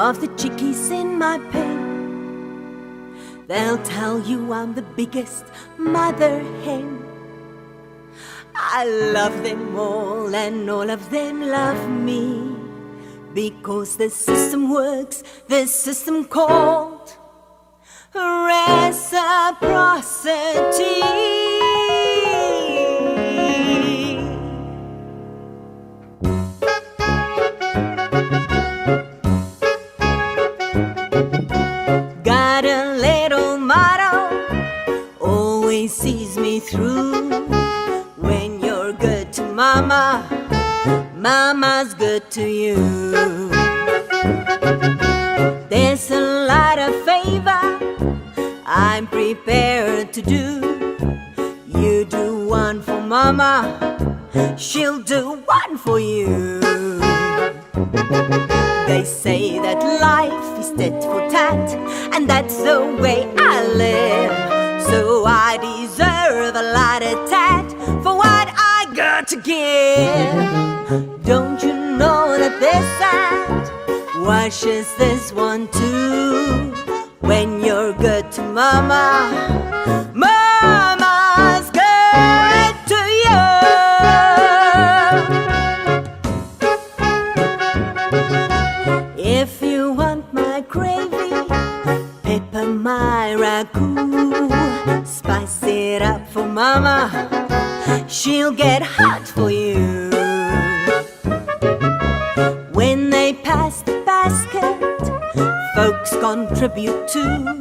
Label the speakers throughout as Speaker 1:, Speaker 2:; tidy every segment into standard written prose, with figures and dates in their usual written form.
Speaker 1: of the chickies in my pen. They'll tell you I'm the biggest mother hen. I love them all and all of them love me, because the system works, the system called reciprocity. Got a little motto, always sees me through. When you're good to mama, mama's good to you. There's a lot of favor I'm prepared to do. You do one for mama, she'll do one for you. They say that life is tit for tat, and that's the way I live. So I deserve a lot of tat for what I got to give. Don't you know that this hand washes this one too? When you're good to mama, mama's good to you. If you want my gravy, pepper my ragu, spice it up for mama, she'll get hot for you. When they pass the basket, folks contribute too.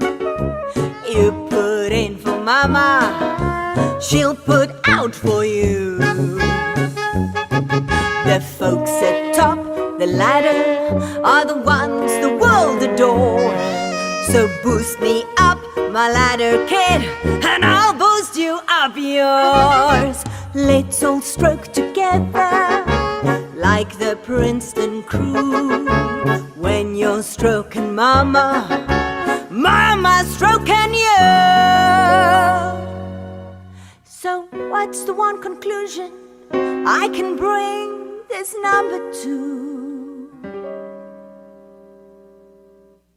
Speaker 1: You put in for mama, she'll put out for you. The folks at top the ladder are the ones the world adore. So boost me up my ladder, kid, and I'll boost you up yours. Let's all stroke together like the Princeton crew. When you're stroking mama, mama's stroking you. So what's the one conclusion I can bring this number to?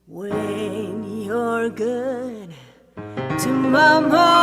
Speaker 1: When you're good to mama,